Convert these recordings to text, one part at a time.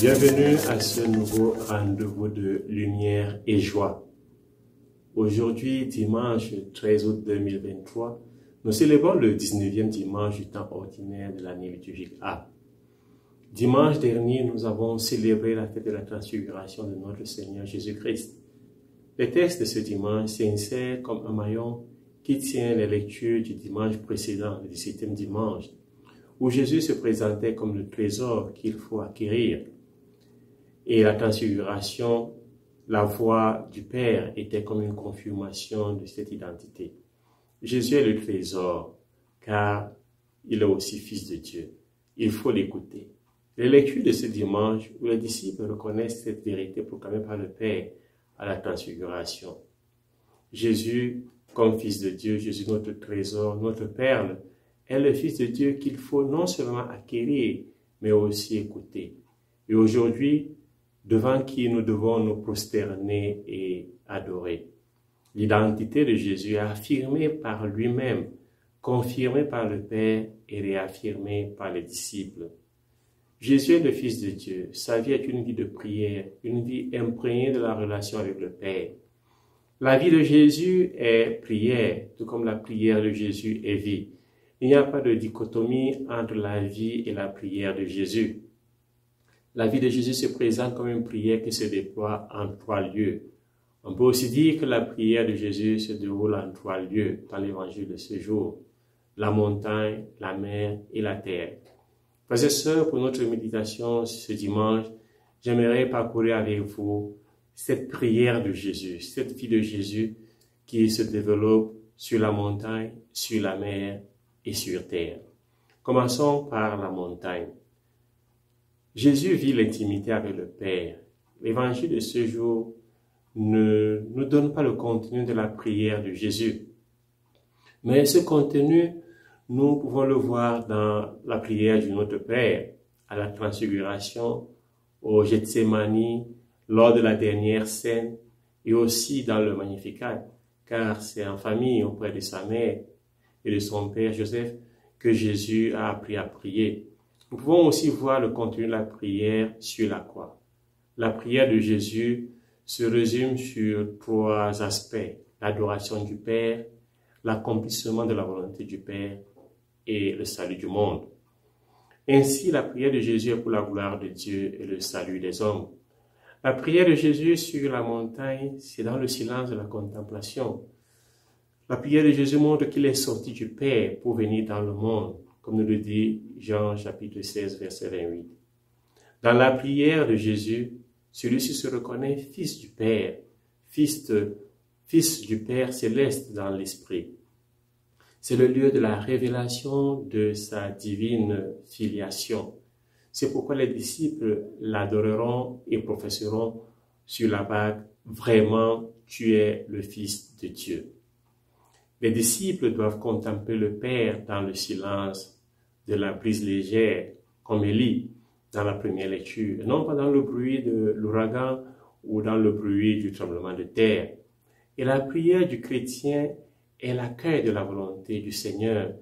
Bienvenue à ce nouveau rendez-vous de lumière et joie. Aujourd'hui, dimanche 13 août 2023, nous célébrons le 19e dimanche du temps ordinaire de l'année liturgique A. Dimanche dernier, nous avons célébré la fête de la transfiguration de notre Seigneur Jésus-Christ. Le texte de ce dimanche s'insère comme un maillon qui tient les lectures du dimanche précédent, le 17e dimanche, où Jésus se présentait comme le trésor qu'il faut acquérir. Et la transfiguration, la voix du Père était comme une confirmation de cette identité. Jésus est le trésor, car il est aussi Fils de Dieu. Il faut l'écouter. Les lectures de ce dimanche, où les disciples reconnaissent cette vérité proclamée par le Père à la transfiguration. Jésus, comme Fils de Dieu, Jésus notre trésor, notre perle, est le Fils de Dieu qu'il faut non seulement acquérir, mais aussi écouter. Et aujourd'hui, devant qui nous devons nous prosterner et adorer. L'identité de Jésus est affirmée par lui-même, confirmée par le Père et réaffirmée par les disciples. Jésus est le Fils de Dieu. Sa vie est une vie de prière, une vie imprégnée de la relation avec le Père. La vie de Jésus est prière, tout comme la prière de Jésus est vie. Il n'y a pas de dichotomie entre la vie et la prière de Jésus. La vie de Jésus se présente comme une prière qui se déploie en 3 lieux. On peut aussi dire que la prière de Jésus se déroule en 3 lieux dans l'évangile de ce jour. La montagne, la mer et la terre. Frères et sœurs, pour notre méditation ce dimanche, j'aimerais parcourir avec vous cette prière de Jésus, cette vie de Jésus qui se développe sur la montagne, sur la mer et sur terre. Commençons par la montagne. Jésus vit l'intimité avec le Père. L'évangile de ce jour ne nous donne pas le contenu de la prière de Jésus. Mais ce contenu, nous pouvons le voir dans la prière du Notre Père, à la transfiguration, au Gethsémani, lors de la dernière scène, et aussi dans le Magnificat, car c'est en famille auprès de sa mère et de son père Joseph que Jésus a appris à prier. Nous pouvons aussi voir le contenu de la prière sur la croix. La prière de Jésus se résume sur 3 aspects: l'adoration du Père, l'accomplissement de la volonté du Père et le salut du monde. Ainsi, la prière de Jésus est pour la gloire de Dieu et le salut des hommes. La prière de Jésus sur la montagne, c'est dans le silence de la contemplation. La prière de Jésus montre qu'il est sorti du Père pour venir dans le monde, comme nous le dit Jean chapitre 16, verset 28. Dans la prière de Jésus, celui-ci se reconnaît Fils du Père, Fils du Père céleste dans l'Esprit. C'est le lieu de la révélation de sa divine filiation. C'est pourquoi les disciples l'adoreront et professeront sur la bague « Vraiment, tu es le Fils de Dieu ». Les disciples doivent contempler le Père dans le silence de la brise légère, comme Élie dans la première lecture, et non pas dans le bruit de l'ouragan ou dans le bruit du tremblement de terre. Et la prière du chrétien est l'accueil de la volonté du Seigneur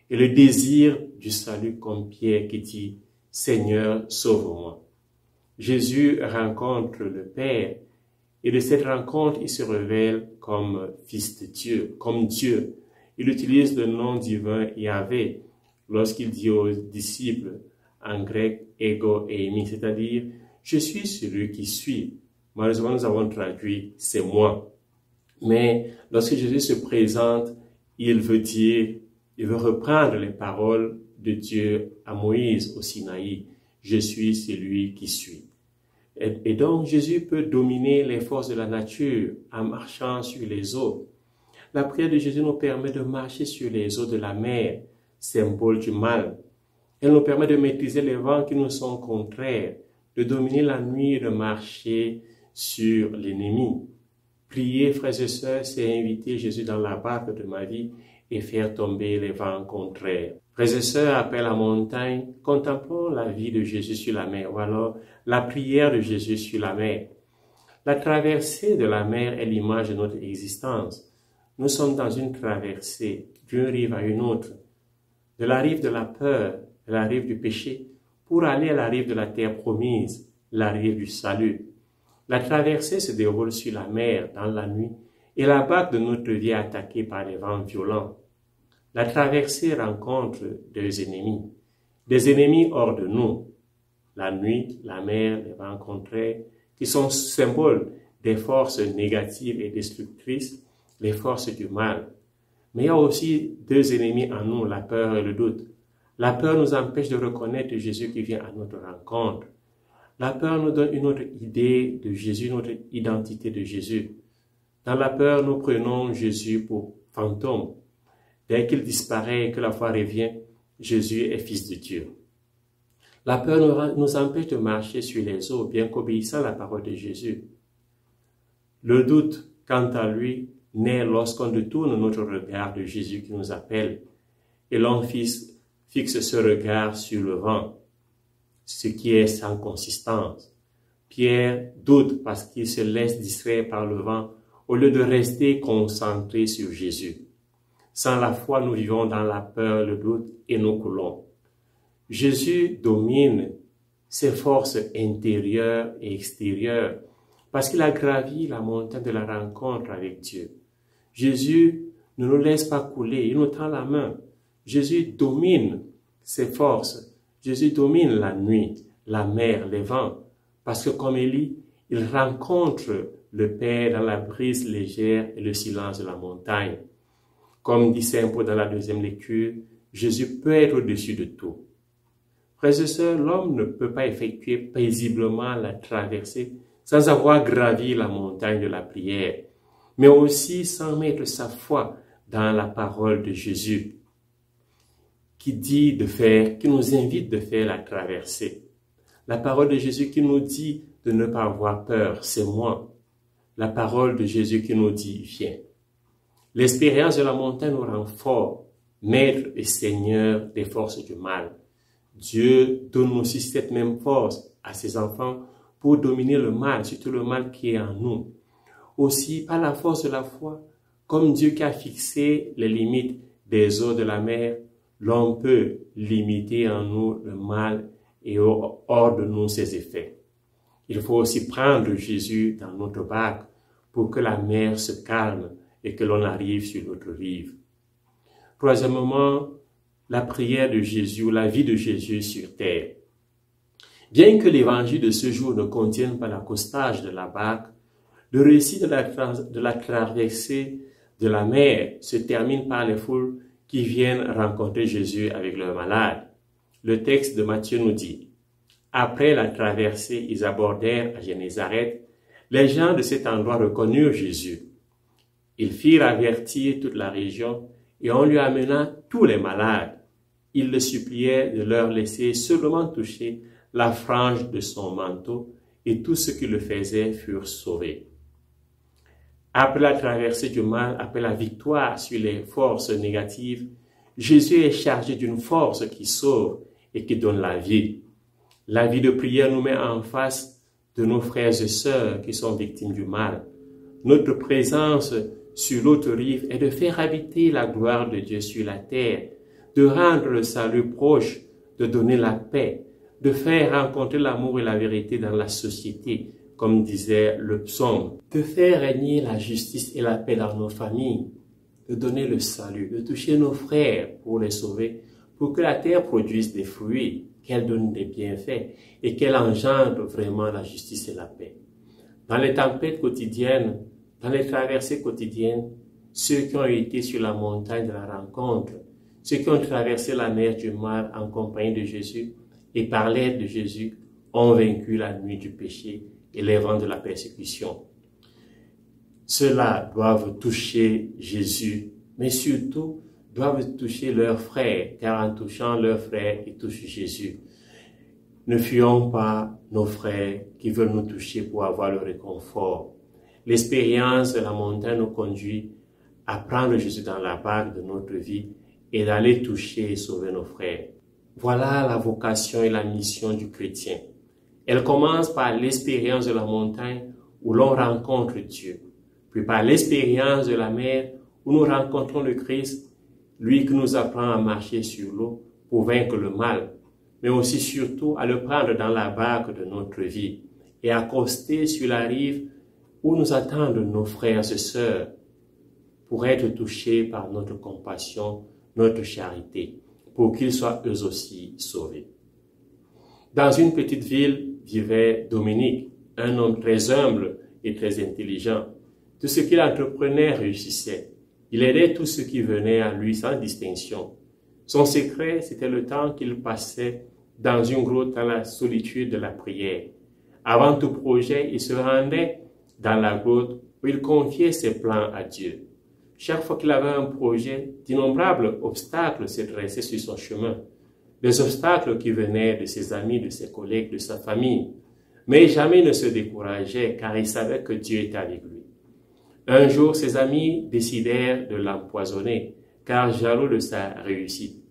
et le désir du salut comme Pierre qui dit « Seigneur, sauve-moi ». Jésus rencontre le Père et de cette rencontre, il se révèle comme Fils de Dieu, comme Dieu. Il utilise le nom divin Yahvé lorsqu'il dit aux disciples en grec « ego eimi », c'est-à-dire « je suis celui qui suis ». Malheureusement, nous avons traduit « c'est moi ». Mais lorsque Jésus se présente, il veut reprendre les paroles de Dieu à Moïse au Sinaï. « Je suis celui qui suis ». Et donc, Jésus peut dominer les forces de la nature en marchant sur les eaux. La prière de Jésus nous permet de marcher sur les eaux de la mer, symbole du mal. Elle nous permet de maîtriser les vents qui nous sont contraires, de dominer la nuit et de marcher sur l'ennemi. Prier, frères et sœurs, c'est inviter Jésus dans la barque de ma vie et faire tomber les vents contraires. Frères et sœurs, après la montagne, contemplons la vie de Jésus sur la mer, ou alors la prière de Jésus sur la mer. La traversée de la mer est l'image de notre existence. Nous sommes dans une traversée d'une rive à une autre, de la rive de la peur, de la rive du péché, pour aller à la rive de la terre promise, l'arrivée du salut. La traversée se déroule sur la mer dans la nuit et la barque de notre vie est attaquée par des vents violents. La traversée rencontre des ennemis hors de nous. La nuit, la mer, les vents contraires, qui sont symboles des forces négatives et destructrices, les forces du mal. Mais il y a aussi deux ennemis en nous, la peur et le doute. La peur nous empêche de reconnaître Jésus qui vient à notre rencontre. La peur nous donne une autre idée de Jésus, une autre identité de Jésus. Dans la peur, nous prenons Jésus pour fantôme. Dès qu'il disparaît et que la foi revient, Jésus est Fils de Dieu. La peur nous empêche de marcher sur les eaux, bien qu'obéissant à la parole de Jésus. Le doute, quant à lui, naît lorsqu'on détourne notre regard de Jésus qui nous appelle et l'on fixe ce regard sur le vent, ce qui est sans consistance. Pierre doute parce qu'il se laisse distraire par le vent au lieu de rester concentré sur Jésus. Sans la foi, nous vivons dans la peur, le doute et nous coulons. Jésus domine ses forces intérieures et extérieures parce qu'il a gravi la montagne de la rencontre avec Dieu. Jésus ne nous laisse pas couler, il nous tend la main. Jésus domine ses forces. Jésus domine la nuit, la mer, les vents, parce que comme Élie, il rencontre le Père dans la brise légère et le silence de la montagne. Comme dit Saint Paul dans la deuxième lecture, Jésus peut être au-dessus de tout. Frères et sœurs, l'homme ne peut pas effectuer paisiblement la traversée sans avoir gravi la montagne de la prière, mais aussi sans mettre sa foi dans la parole de Jésus, qui nous invite de faire la traversée. La parole de Jésus qui nous dit de ne pas avoir peur, c'est moi. La parole de Jésus qui nous dit, viens. L'expérience de la montagne nous rend forts, maître et seigneur des forces du mal. Dieu donne aussi cette même force à ses enfants pour dominer le mal, surtout le mal qui est en nous. Aussi, par la force de la foi, comme Dieu qui a fixé les limites des eaux de la mer, l'on peut limiter en nous le mal et hors de nous ses effets. Il faut aussi prendre Jésus dans notre barque pour que la mer se calme et que l'on arrive sur l'autre rive. Troisièmement, la prière de Jésus ou la vie de Jésus sur terre. Bien que l'évangile de ce jour ne contienne pas l'accostage de la barque, le récit de la traversée de la mer se termine par les foules qui viennent rencontrer Jésus avec leurs malades. Le texte de Matthieu nous dit, « Après la traversée, ils abordèrent à Génézareth. Les gens de cet endroit reconnurent Jésus. Ils firent avertir toute la région et on lui amena tous les malades. Ils le suppliaient de leur laisser seulement toucher la frange de son manteau et tous ceux qui le faisaient furent sauvés. » Après la traversée du mal, après la victoire sur les forces négatives, Jésus est chargé d'une force qui sauve et qui donne la vie. La vie de prière nous met en face de nos frères et sœurs qui sont victimes du mal. Notre présence sur l'autre rive est de faire habiter la gloire de Dieu sur la terre, de rendre le salut proche, de donner la paix, de faire rencontrer l'amour et la vérité dans la société, comme disait le psaume, de faire régner la justice et la paix dans nos familles, de donner le salut, de toucher nos frères pour les sauver, pour que la terre produise des fruits, qu'elle donne des bienfaits et qu'elle engendre vraiment la justice et la paix. Dans les tempêtes quotidiennes, dans les traversées quotidiennes, ceux qui ont été sur la montagne de la rencontre, ceux qui ont traversé la mer du mal en compagnie de Jésus et par l'aide de Jésus, ont vaincu la nuit du péché et les vents de la persécution. Ceux-là doivent toucher Jésus, mais surtout doivent toucher leurs frères, car en touchant leurs frères, ils touchent Jésus. Ne fuyons pas nos frères qui veulent nous toucher pour avoir le réconfort. L'expérience de la montagne nous conduit à prendre Jésus dans la barque de notre vie et d'aller toucher et sauver nos frères. Voilà la vocation et la mission du chrétien. Elle commence par l'expérience de la montagne où l'on rencontre Dieu, puis par l'expérience de la mer où nous rencontrons le Christ, lui qui nous apprend à marcher sur l'eau pour vaincre le mal, mais aussi surtout à le prendre dans la barque de notre vie et accoster sur la rive où nous attendent nos frères et sœurs pour être touchés par notre compassion, notre charité, pour qu'ils soient eux aussi sauvés. Dans une petite ville vivait Dominique, un homme très humble et très intelligent. Tout ce qu'il entreprenait réussissait. Il aidait tous ceux qui venaient à lui sans distinction. Son secret, c'était le temps qu'il passait dans une grotte dans la solitude de la prière. Avant tout projet, il se rendait dans la grotte où il confiait ses plans à Dieu. Chaque fois qu'il avait un projet, d'innombrables obstacles se dressaient sur son chemin. Des obstacles qui venaient de ses amis, de ses collègues, de sa famille. Mais jamais il ne se décourageait car il savait que Dieu était avec lui. Un jour, ses amis décidèrent de l'empoisonner car jaloux de sa réussite.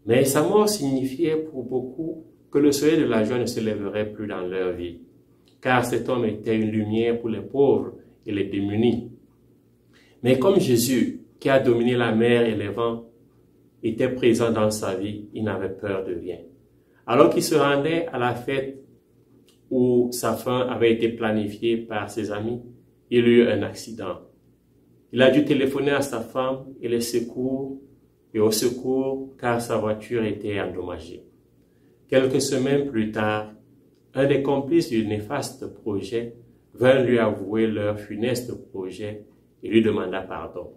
Mais sa mort signifiait pour beaucoup que le soleil de la joie ne se lèverait plus dans leur vie, car cet homme était une lumière pour les pauvres et les démunis. Mais comme Jésus, qui a dominé la mer et les vents, était présent dans sa vie, il n'avait peur de rien. Alors qu'il se rendait à la fête où sa fin avait été planifiée par ses amis, il eut un accident. Il a dû téléphoner à sa femme et au secours car sa voiture était endommagée. Quelques semaines plus tard, un des complices du néfaste projet vint lui avouer leur funeste projet et lui demanda pardon.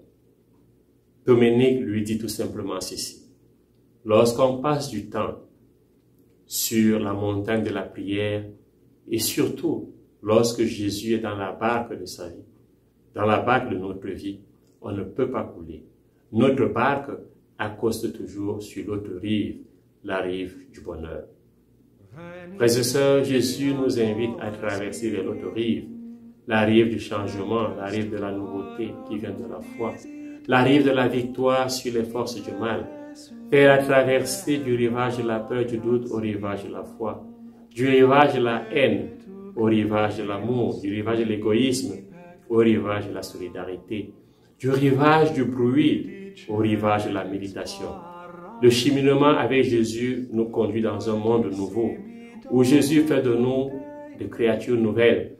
Dominique lui dit tout simplement ceci. Lorsqu'on passe du temps sur la montagne de la prière et surtout lorsque Jésus est dans la barque de sa vie, dans la barque de notre vie, on ne peut pas couler. Notre barque accoste toujours sur l'autre rive, la rive du bonheur. Frères et sœurs, Jésus nous invite à traverser vers l'autre rive, la rive du changement, la rive de la nouveauté qui vient de la foi, la rive de la victoire sur les forces du mal, faire la traversée du rivage de la peur, du doute au rivage de la foi, du rivage de la haine au rivage de l'amour, du rivage de l'égoïsme au rivage de la solidarité, du rivage du bruit au rivage de la méditation. Le cheminement avec Jésus nous conduit dans un monde nouveau, où Jésus fait de nous des créatures nouvelles.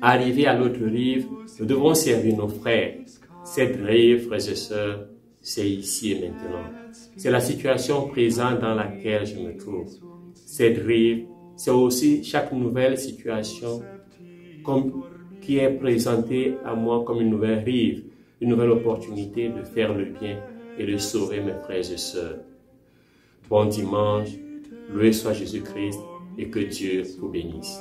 Arrivés à l'autre rive, nous devons servir nos frères. Cette rive, frères et sœurs, c'est ici et maintenant. C'est la situation présente dans laquelle je me trouve. Cette rive, c'est aussi chaque nouvelle situation qui est présentée à moi comme une nouvelle rive, une nouvelle opportunité de faire le bien et de sauver mes frères et sœurs. Bon dimanche, loué soit Jésus-Christ et que Dieu vous bénisse.